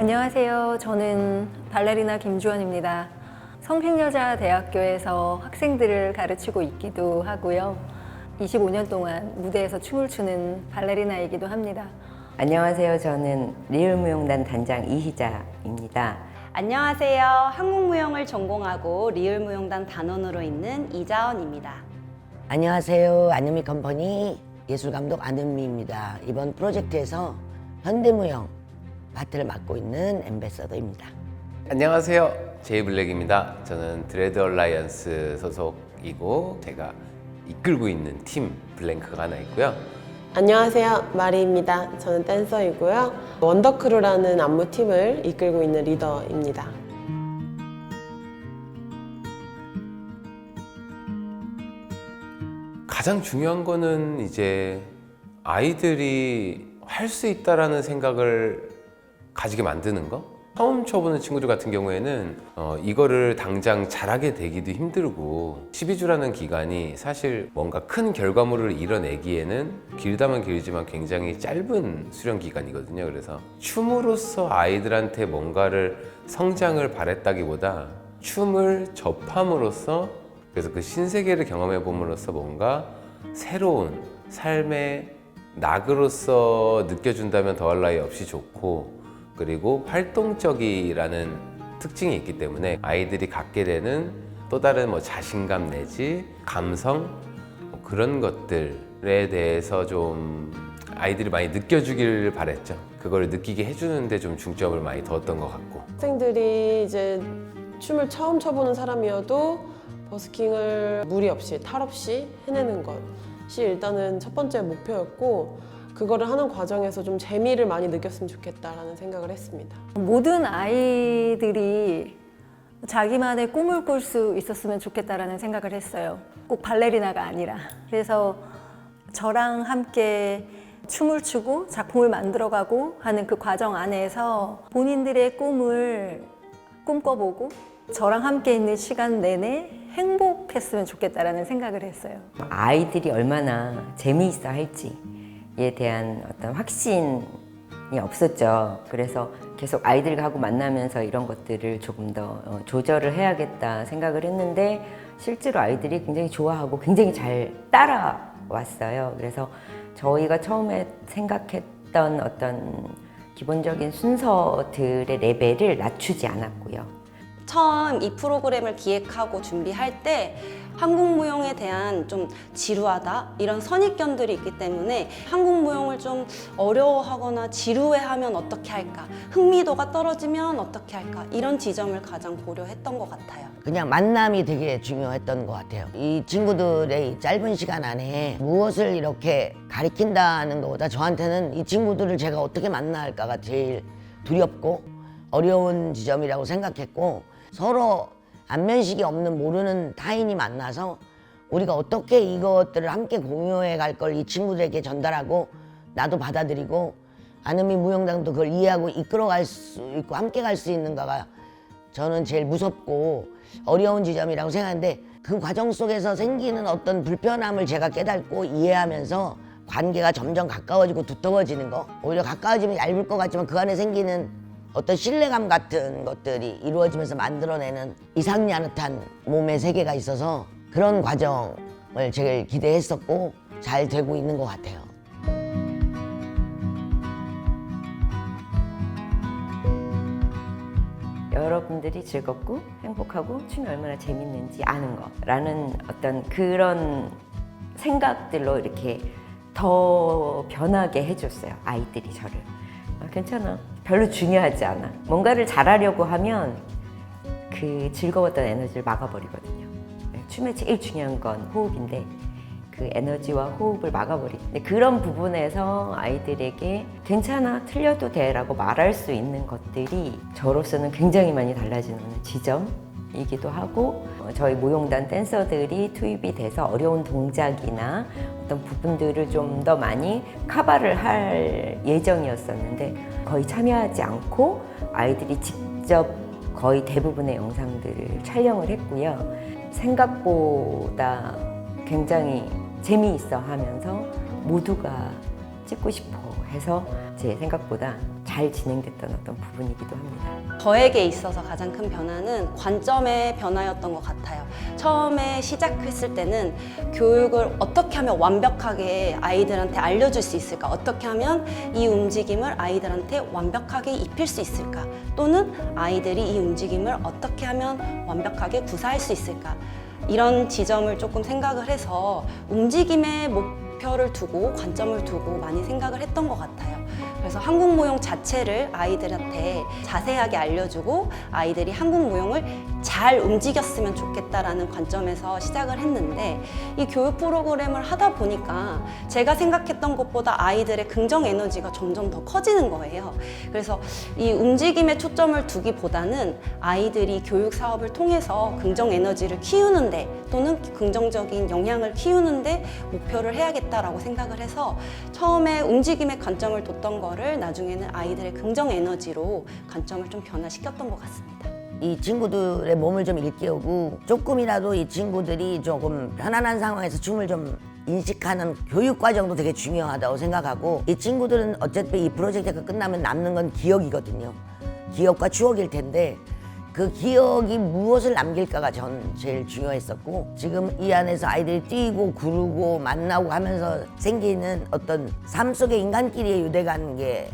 안녕하세요. 저는 발레리나 김주원입니다. 성신여자대학교에서 학생들을 가르치고 있기도 하고요. 25년 동안 무대에서 춤을 추는 발레리나이기도 합니다. 안녕하세요. 저는 리을무용단 단장 이희자입니다. 안녕하세요. 한국무용을 전공하고 리을무용단 단원으로 있는 이자원입니다. 안녕하세요. 안은미 컴퍼니 예술감독 안은미입니다. 이번 프로젝트에서 현대무용 파트를 맡고 있는 앰베서더입니다. 안녕하세요. 제이블랙입니다. 저는 드레드 얼라이언스 소속이고 제가 이끌고 있는 팀 블랭크가 하나 있고요. 안녕하세요. 마리입니다. 저는 댄서이고요. 원더크루라는 안무팀을 이끌고 있는 리더입니다. 가장 중요한 거는 이제 아이들이 할 수 있다라는 생각을 가지게 만드는 거. 처음 쳐보는 친구들 같은 경우에는 이거를 당장 잘하게 되기도 힘들고 12주라는 기간이 사실 뭔가 큰 결과물을 이뤄내기에는 길다면 길지만 굉장히 짧은 수련 기간이거든요. 그래서 춤으로써 아이들한테 뭔가를 성장을 바랬다기보다 춤을 접함으로써 그래서 그 신세계를 경험해 봄으로써 뭔가 새로운 삶의 낙으로서 느껴준다면 더할 나위 없이 좋고 그리고 활동적이라는 특징이 있기 때문에 아이들이 갖게 되는 또 다른 뭐 자신감 내지 감성 그런 것들에 대해서 좀 아이들이 많이 느껴주길 바랬죠. 그걸 느끼게 해주는데 좀 중점을 많이 뒀던 것 같고 학생들이 이제 춤을 처음 춰보는 사람이어도 버스킹을 무리 없이 탈 없이 해내는 것이 일단은 첫 번째 목표였고 그거를 하는 과정에서 좀 재미를 많이 느꼈으면 좋겠다라는 생각을 했습니다. 모든 아이들이 자기만의 꿈을 꿀 수 있었으면 좋겠다라는 생각을 했어요. 꼭 발레리나가 아니라. 그래서 저랑 함께 춤을 추고 작품을 만들어가고 하는 그 과정 안에서 본인들의 꿈을 꿈꿔보고 저랑 함께 있는 시간 내내 행복했으면 좋겠다라는 생각을 했어요. 아이들이 얼마나 재미있어 할지에 대한 어떤 확신이 없었죠. 그래서 계속 아이들하고 만나면서 이런 것들을 조금 더 조절을 해야겠다 생각을 했는데 실제로 아이들이 굉장히 좋아하고 굉장히 잘 따라왔어요. 그래서 저희가 처음에 생각했던 어떤 기본적인 순서들의 레벨을 낮추지 않았고요. 처음 이 프로그램을 기획하고 준비할 때 한국무용에 대한 좀 지루하다 이런 선입견들이 있기 때문에 한국무용을 좀 어려워하거나 지루해하면 어떻게 할까 흥미도가 떨어지면 어떻게 할까 이런 지점을 가장 고려했던 것 같아요. 그냥 만남이 되게 중요했던 것 같아요. 이 친구들의 이 짧은 시간 안에 무엇을 이렇게 가리킨다는 것보다 저한테는 이 친구들을 제가 어떻게 만날까가 제일 두렵고 어려운 지점이라고 생각했고 서로 안면식이 없는 모르는 타인이 만나서 우리가 어떻게 이것들을 함께 공유해 갈 걸 이 친구들에게 전달하고 나도 받아들이고 안은미 무용단도 그걸 이해하고 이끌어 갈 수 있고 함께 갈 수 있는가가 저는 제일 무섭고 어려운 지점이라고 생각하는데 그 과정 속에서 생기는 어떤 불편함을 제가 깨닫고 이해하면서 관계가 점점 가까워지고 두터워지는 거 오히려 가까워지면 얇을 것 같지만 그 안에 생기는 어떤 신뢰감 같은 것들이 이루어지면서 만들어내는 이상야릇한 몸의 세계가 있어서 그런 과정을 제일 기대했었고 잘 되고 있는 것 같아요. 여러분들이 즐겁고 행복하고 춤이 얼마나 재밌는지 아는 거라는 어떤 그런 생각들로 이렇게 더 변하게 해줬어요. 아이들이 저를. 괜찮아. 별로 중요하지 않아. 뭔가를 잘하려고 하면 그 즐거웠던 에너지를 막아버리거든요. 춤에 제일 중요한 건 호흡인데 그 에너지와 호흡을 막아버리는데 그런 부분에서 아이들에게 괜찮아, 틀려도 돼 라고 말할 수 있는 것들이 저로서는 굉장히 많이 달라지는 지점이기도 하고 저희 무용단 댄서들이 투입이 돼서 어려운 동작이나 어떤 부분들을 좀 더 많이 커버를 할 예정이었었는데 거의 참여하지 않고 아이들이 직접 거의 대부분의 영상들을 촬영을 했고요. 생각보다 굉장히 재미있어 하면서 모두가 찍고 싶어 해서 제 생각보다 잘 잘 진행됐던 어떤 부분이기도 합니다. 저에게 있어서 가장 큰 변화는 관점의 변화였던 것 같아요. 처음에 시작했을 때는 교육을 어떻게 하면 완벽하게 아이들한테 알려줄 수 있을까? 어떻게 하면 이 움직임을 아이들한테 완벽하게 입힐 수 있을까? 또는 아이들이 이 움직임을 어떻게 하면 완벽하게 구사할 수 있을까? 이런 지점을 조금 생각을 해서 움직임의 목표를 두고 관점을 두고 많이 생각을 했던 것 같아요. 그래서 한국무용 자체를 아이들한테 자세하게 알려주고 아이들이 한국무용을 잘 움직였으면 좋겠다라는 관점에서 시작을 했는데 이 교육 프로그램을 하다 보니까 제가 생각했던 것보다 아이들의 긍정 에너지가 점점 더 커지는 거예요. 그래서 이 움직임에 초점을 두기보다는 아이들이 교육 사업을 통해서 긍정 에너지를 키우는데 또는 긍정적인 영향을 키우는데 목표를 해야겠다라고 생각을 해서 처음에 움직임에 관점을 뒀던 거를 나중에는 아이들의 긍정 에너지로 관점을 좀 변화시켰던 것 같습니다. 이 친구들의 몸을 좀 일깨우고 조금이라도 이 친구들이 조금 편안한 상황에서 춤을 좀 인식하는 교육 과정도 되게 중요하다고 생각하고 이 친구들은 어차피 이 프로젝트가 끝나면 남는 건 기억이거든요. 기억과 추억일 텐데 그 기억이 무엇을 남길까가 전 제일 중요했었고 지금 이 안에서 아이들이 뛰고 구르고 만나고 하면서 생기는 어떤 삶 속의 인간끼리의 유대관계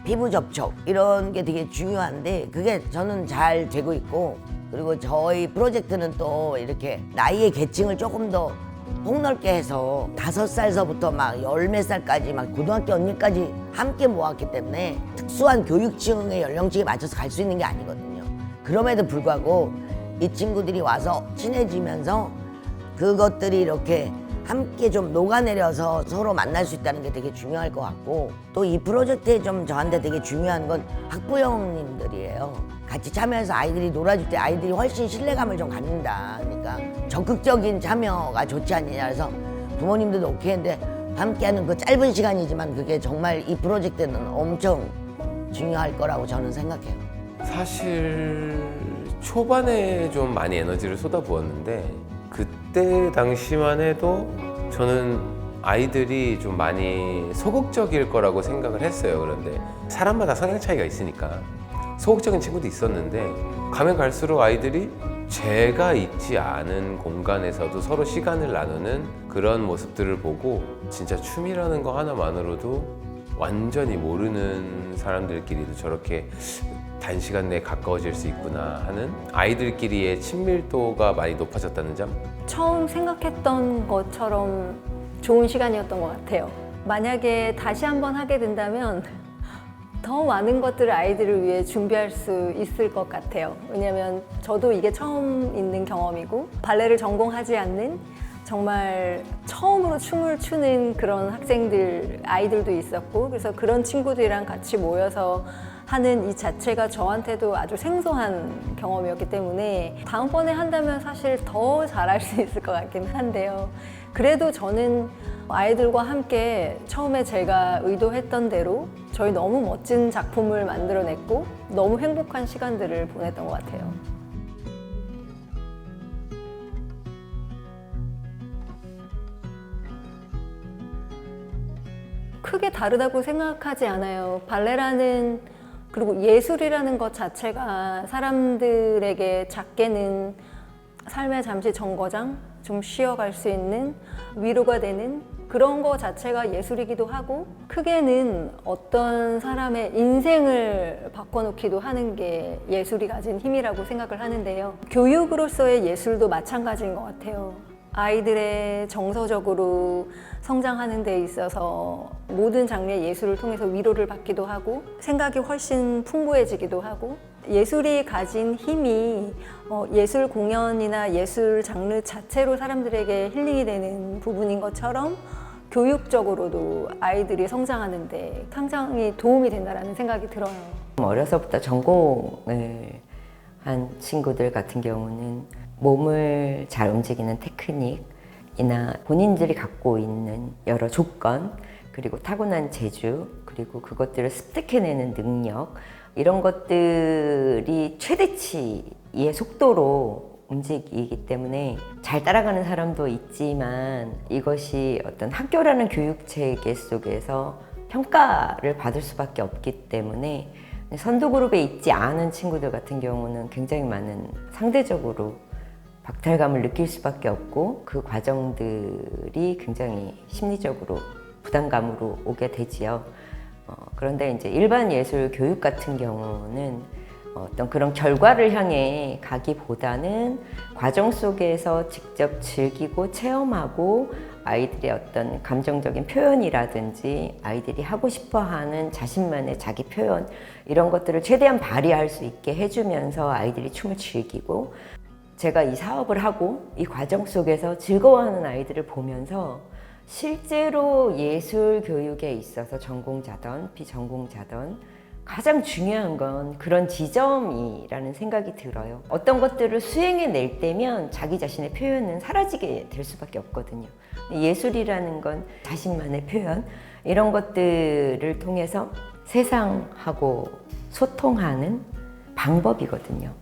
피부 접촉 이런 게 되게 중요한데 그게 저는 잘 되고 있고 그리고 저희 프로젝트는 또 이렇게 나이의 계층을 조금 더 폭넓게 해서 5살서부터 막 10몇 살까지 막 고등학교 언니까지 함께 모았기 때문에 특수한 교육층의 연령층에 맞춰서 갈 수 있는 게 아니거든요. 그럼에도 불구하고 이 친구들이 와서 친해지면서 그것들이 이렇게 함께 좀 녹아내려서 서로 만날 수 있다는 게 되게 중요할 것 같고 또 이 프로젝트에 좀 저한테 되게 중요한 건 학부형님들이에요. 같이 참여해서 아이들이 놀아줄 때 아이들이 훨씬 신뢰감을 좀 갖는다. 그러니까 적극적인 참여가 좋지 않느냐 해서 부모님들도 오케이 했는데 함께하는 그 짧은 시간이지만 그게 정말 이 프로젝트는 엄청 중요할 거라고 저는 생각해요. 사실 초반에 좀 많이 에너지를 쏟아부었는데 그때 당시만 해도 저는 아이들이 좀 많이 소극적일 거라고 생각을 했어요. 그런데 사람마다 성향 차이가 있으니까 소극적인 친구도 있었는데 가면 갈수록 아이들이 제가 있지 않은 공간에서도 서로 시간을 나누는 그런 모습들을 보고 진짜 춤이라는 거 하나만으로도 완전히 모르는 사람들끼리도 저렇게 단시간 내에 가까워질 수 있구나 하는 아이들끼리의 친밀도가 많이 높아졌다는 점? 처음 생각했던 것처럼 좋은 시간이었던 것 같아요. 만약에 다시 한번 하게 된다면 더 많은 것들을 아이들을 위해 준비할 수 있을 것 같아요. 왜냐하면 저도 이게 처음 있는 경험이고 발레를 전공하지 않는 정말 처음으로 춤을 추는 그런 학생들, 아이들도 있었고 그래서 그런 친구들이랑 같이 모여서 하는 이 자체가 저한테도 아주 생소한 경험이었기 때문에 다음번에 한다면 사실 더 잘할 수 있을 것 같긴 한데요. 그래도 저는 아이들과 함께 처음에 제가 의도했던 대로 저희 너무 멋진 작품을 만들어냈고 너무 행복한 시간들을 보냈던 것 같아요. 크게 다르다고 생각하지 않아요. 발레라는 그리고 예술이라는 것 자체가 사람들에게 작게는 삶의 잠시 정거장, 좀 쉬어갈 수 있는 위로가 되는 그런 거 자체가 예술이기도 하고 크게는 어떤 사람의 인생을 바꿔놓기도 하는 게 예술이 가진 힘이라고 생각을 하는데요. 교육으로서의 예술도 마찬가지인 것 같아요. 아이들의 정서적으로 성장하는 데 있어서 모든 장르의 예술을 통해서 위로를 받기도 하고 생각이 훨씬 풍부해지기도 하고 예술이 가진 힘이 예술 공연이나 예술 장르 자체로 사람들에게 힐링이 되는 부분인 것처럼 교육적으로도 아이들이 성장하는 데 상당히 도움이 된다는 생각이 들어요. 어려서부터 전공을 한 친구들 같은 경우는 몸을 잘 움직이는 테크닉이나 본인들이 갖고 있는 여러 조건 그리고 타고난 재주 그리고 그것들을 습득해내는 능력 이런 것들이 최대치의 속도로 움직이기 때문에 잘 따라가는 사람도 있지만 이것이 어떤 학교라는 교육 체계 속에서 평가를 받을 수밖에 없기 때문에 선도 그룹에 있지 않은 친구들 같은 경우는 굉장히 많은 상대적으로 박탈감을 느낄 수밖에 없고 그 과정들이 굉장히 심리적으로 부담감으로 오게 되지요. 그런데 이제 일반 예술 교육 같은 경우는 어떤 그런 결과를 향해 가기보다는 과정 속에서 직접 즐기고 체험하고 아이들의 어떤 감정적인 표현이라든지 아이들이 하고 싶어하는 자신만의 자기 표현 이런 것들을 최대한 발휘할 수 있게 해주면서 아이들이 춤을 즐기고 제가 이 사업을 하고 이 과정 속에서 즐거워하는 아이들을 보면서 실제로 예술 교육에 있어서 전공자든 비전공자든 가장 중요한 건 그런 지점이라는 생각이 들어요. 어떤 것들을 수행해낼 때면 자기 자신의 표현은 사라지게 될 수밖에 없거든요. 예술이라는 건 자신만의 표현 이런 것들을 통해서 세상하고 소통하는 방법이거든요.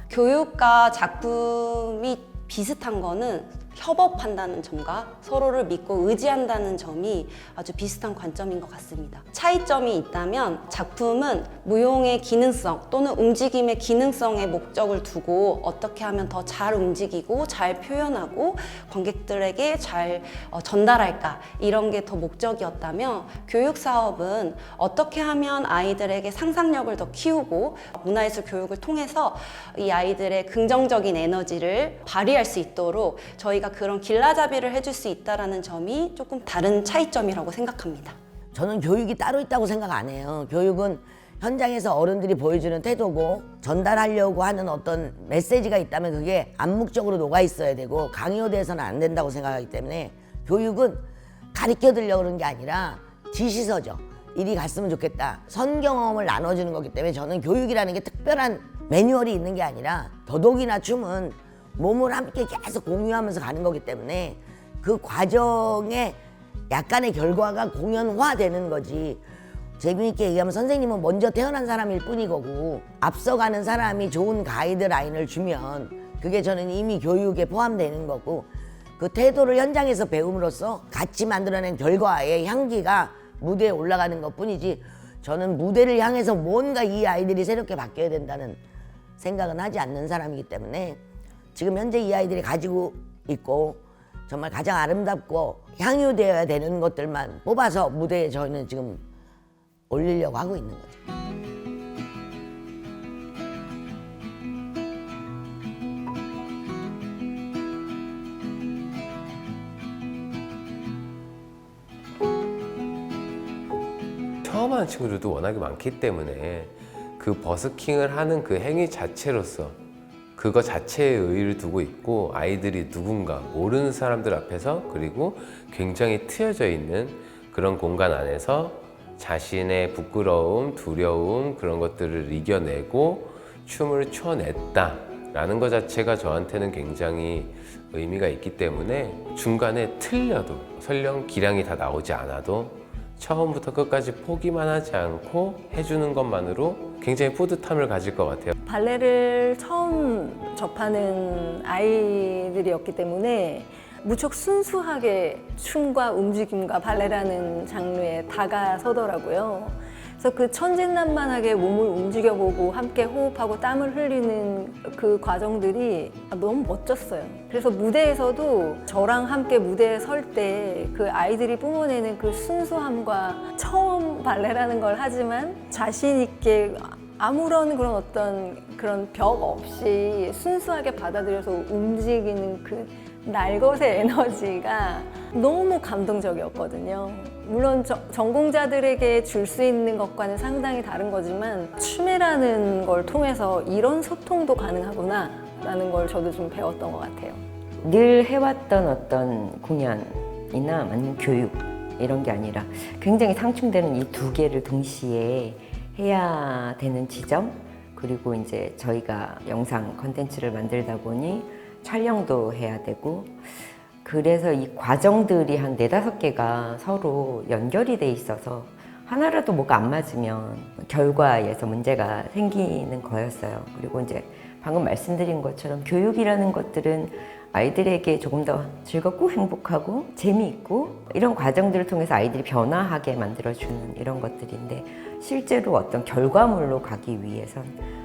교육과 작품이 비슷한 거는 협업한다는 점과 서로를 믿고 의지한다는 점이 아주 비슷한 관점인 것 같습니다. 차이점이 있다면 작품은 무용의 기능성 또는 움직임의 기능성에 목적을 두고 어떻게 하면 더 잘 움직이고 잘 표현하고 관객들에게 잘 전달할까 이런 게 더 목적이었다면 교육 사업은 어떻게 하면 아이들에게 상상력을 더 키우고 문화예술 교육을 통해서 이 아이들의 긍정적인 에너지를 발휘할 수 있도록 저희가 그런 길라잡이를 해줄 수 있다는 점이 조금 다른 차이점이라고 생각합니다. 저는 교육이 따로 있다고 생각 안 해요. 교육은 현장에서 어른들이 보여주는 태도고 전달하려고 하는 어떤 메시지가 있다면 그게 암묵적으로 녹아 있어야 되고 강요돼서는 안 된다고 생각하기 때문에 교육은 가르쳐 드리려고 그런 게 아니라 지시서죠. 이리 갔으면 좋겠다. 선 경험을 나눠주는 거기 때문에 저는 교육이라는 게 특별한 매뉴얼이 있는 게 아니라 더더욱이나 춤은 몸을 함께 계속 공유하면서 가는 거기 때문에 그 과정에 약간의 결과가 공연화되는 거지. 재미있게 얘기하면 선생님은 먼저 태어난 사람일 뿐이고 앞서가는 사람이 좋은 가이드라인을 주면 그게 저는 이미 교육에 포함되는 거고 그 태도를 현장에서 배움으로써 같이 만들어낸 결과의 향기가 무대에 올라가는 것뿐이지 저는 무대를 향해서 뭔가 이 아이들이 새롭게 바뀌어야 된다는 생각은 하지 않는 사람이기 때문에 지금 현재 이 아이들이 가지고 있고 정말 가장 아름답고 향유되어야 되는 것들만 뽑아서 무대에 저희는 지금 올리려고 하고 있는 거죠. 처음 하는 친구들도 워낙에 많기 때문에 그 버스킹을 하는 그 행위 자체로서 그거 자체에 의의를 두고 있고 아이들이 누군가 모르는 사람들 앞에서 그리고 굉장히 트여져 있는 그런 공간 안에서 자신의 부끄러움, 두려움 그런 것들을 이겨내고 춤을 춰냈다라는 것 자체가 저한테는 굉장히 의미가 있기 때문에 중간에 틀려도 설령 기량이 다 나오지 않아도 처음부터 끝까지 포기만 하지 않고 해주는 것만으로 굉장히 뿌듯함을 가질 것 같아요. 발레를 처음 접하는 아이들이었기 때문에 무척 순수하게 춤과 움직임과 발레라는 장르에 다가서더라고요. 그래서 그 천진난만하게 몸을 움직여보고 함께 호흡하고 땀을 흘리는 그 과정들이 너무 멋졌어요. 그래서 무대에서도 저랑 함께 무대에 설 때 그 아이들이 뿜어내는 그 순수함과 처음 발레라는 걸 하지만 자신 있게 아무런 그런 어떤 그런 벽 없이 순수하게 받아들여서 움직이는 그 날것의 에너지가 너무 감동적이었거든요. 물론 전공자들에게 줄 수 있는 것과는 상당히 다른 거지만 춤이라는 걸 통해서 이런 소통도 가능하구나 라는 걸 저도 좀 배웠던 것 같아요. 늘 해왔던 어떤 공연이나 아니면 교육 이런 게 아니라 굉장히 상충되는 이 두 개를 동시에 해야 되는 지점 그리고 이제 저희가 영상 컨텐츠를 만들다 보니 촬영도 해야 되고 그래서 이 과정들이 한 4-5개가 서로 연결이 돼 있어서 하나라도 뭐가 안 맞으면 결과에서 문제가 생기는 거였어요. 그리고 이제 방금 말씀드린 것처럼 교육이라는 것들은 아이들에게 조금 더 즐겁고 행복하고 재미있고 이런 과정들을 통해서 아이들이 변화하게 만들어주는 이런 것들인데 실제로 어떤 결과물로 가기 위해선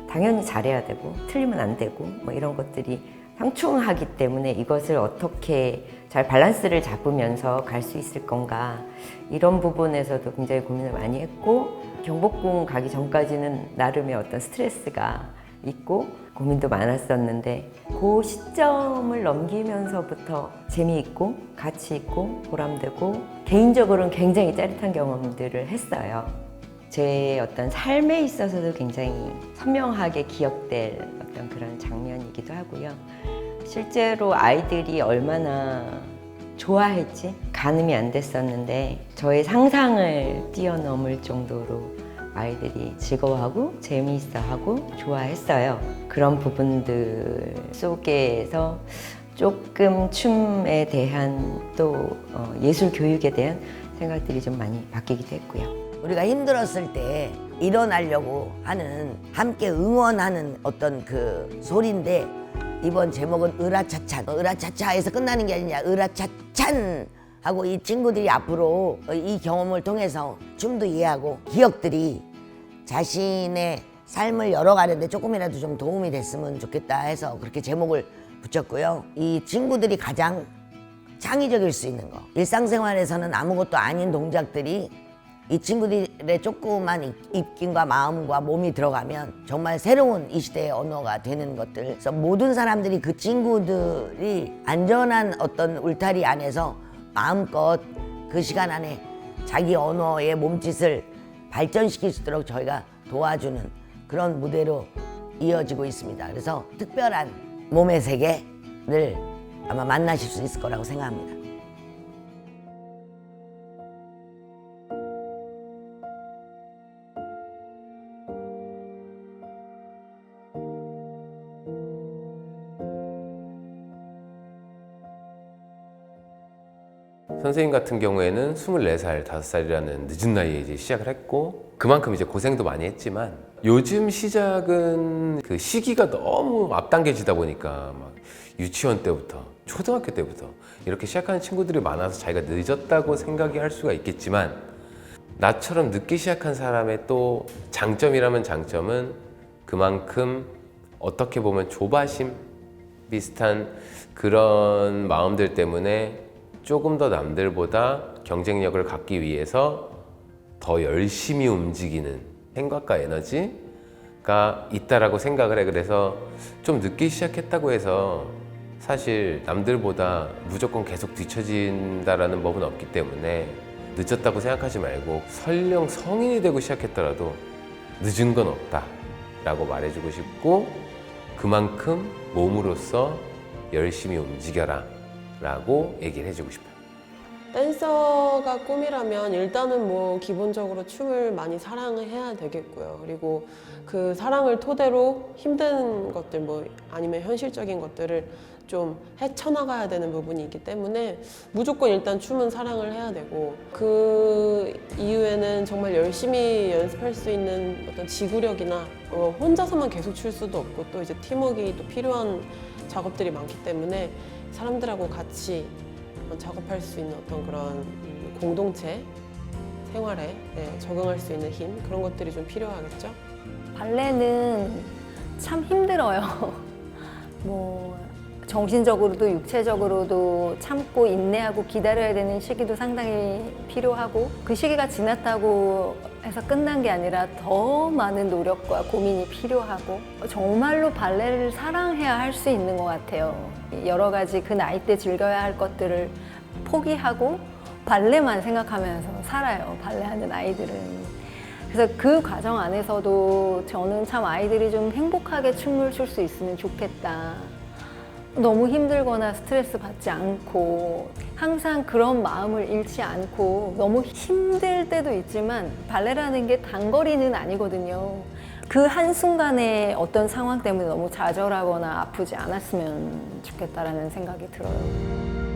당연히 잘해야 되고 틀리면 안 되고 뭐 이런 것들이 상충하기 때문에 이것을 어떻게 잘 밸런스를 잡으면서 갈 수 있을 건가 이런 부분에서도 굉장히 고민을 많이 했고 경복궁 가기 전까지는 나름의 어떤 스트레스가 있고 고민도 많았었는데 그 시점을 넘기면서부터 재미있고 가치 있고 보람되고 개인적으로는 굉장히 짜릿한 경험들을 했어요. 제 어떤 삶에 있어서도 굉장히 선명하게 기억될 어떤 그런 장면이기도 하고요. 실제로 아이들이 얼마나 좋아했지? 가늠이 안 됐었는데 저의 상상을 뛰어넘을 정도로 아이들이 즐거워하고 재미있어하고 좋아했어요. 그런 부분들 속에서 조금 춤에 대한 또 예술 교육에 대한 생각들이 좀 많이 바뀌기도 했고요. 우리가 힘들었을 때 일어나려고 하는 함께 응원하는 어떤 그 소리인데 이번 제목은 으라차찬. 으라차차에서 끝나는 게 아니냐. 으라차찬 하고 이 친구들이 앞으로 이 경험을 통해서 춤도 이해하고 기억들이 자신의 삶을 열어가는데 조금이라도 좀 도움이 됐으면 좋겠다 해서 그렇게 제목을 붙였고요. 이 친구들이 가장 창의적일 수 있는 거. 일상생활에서는 아무것도 아닌 동작들이 이 친구들의 조그만 입김과 마음과 몸이 들어가면 정말 새로운 이 시대의 언어가 되는 것들. 그래서 모든 사람들이 그 친구들이 안전한 어떤 울타리 안에서 마음껏 그 시간 안에 자기 언어의 몸짓을 발전시킬 수 있도록 저희가 도와주는 그런 무대로 이어지고 있습니다. 그래서 특별한 몸의 세계를 아마 만나실 수 있을 거라고 생각합니다. 선생님 같은 경우에는 24살, 5살이라는 늦은 나이에 이제 시작을 했고 그만큼 이제 고생도 많이 했지만 요즘 시작은 그 시기가 너무 앞당겨지다 보니까 막 유치원 때부터 초등학교 때부터 이렇게 시작하는 친구들이 많아서 자기가 늦었다고 생각이 할 수가 있겠지만 나처럼 늦게 시작한 사람의 또 장점이라면 장점은 그만큼 어떻게 보면 조바심 비슷한 그런 마음들 때문에 조금 더 남들보다 경쟁력을 갖기 위해서 더 열심히 움직이는 생각과 에너지가 있다라고 생각을 해. 그래서 좀 늦게 시작했다고 해서 사실 남들보다 무조건 계속 뒤처진다라는 법은 없기 때문에 늦었다고 생각하지 말고 설령 성인이 되고 시작했더라도 늦은 건 없다라고 말해주고 싶고 그만큼 몸으로써 열심히 움직여라 라고 얘기를 해주고 싶어요. 댄서가 꿈이라면 일단은 뭐 기본적으로 춤을 많이 사랑해야 되겠고요. 그리고 그 사랑을 토대로 힘든 것들 뭐 아니면 현실적인 것들을 좀 헤쳐나가야 되는 부분이 있기 때문에 무조건 일단 춤은 사랑을 해야 되고 그 이후에는 정말 열심히 연습할 수 있는 어떤 지구력이나 혼자서만 계속 출 수도 없고 또 이제 팀워크가 또 필요한 작업들이 많기 때문에 사람들하고 같이 작업할 수 있는 어떤 그런 공동체 생활에 적응할 수 있는 힘 그런 것들이 좀 필요하겠죠. 발레는 참 힘들어요. 뭐 정신적으로도 육체적으로도 참고 인내하고 기다려야 되는 시기도 상당히 필요하고 그 시기가 지났다고 해서 끝난 게 아니라 더 많은 노력과 고민이 필요하고 정말로 발레를 사랑해야 할 수 있는 것 같아요. 여러 가지 그 나이 때 즐겨야 할 것들을 포기하고 발레만 생각하면서 살아요. 발레하는 아이들은. 그래서 그 과정 안에서도 저는 참 아이들이 좀 행복하게 춤을 출 수 있으면 좋겠다. 너무 힘들거나 스트레스 받지 않고 항상 그런 마음을 잃지 않고 너무 힘들 때도 있지만 발레라는 게 단거리는 아니거든요. 그 한순간에 어떤 상황 때문에 너무 좌절하거나 아프지 않았으면 좋겠다라는 생각이 들어요.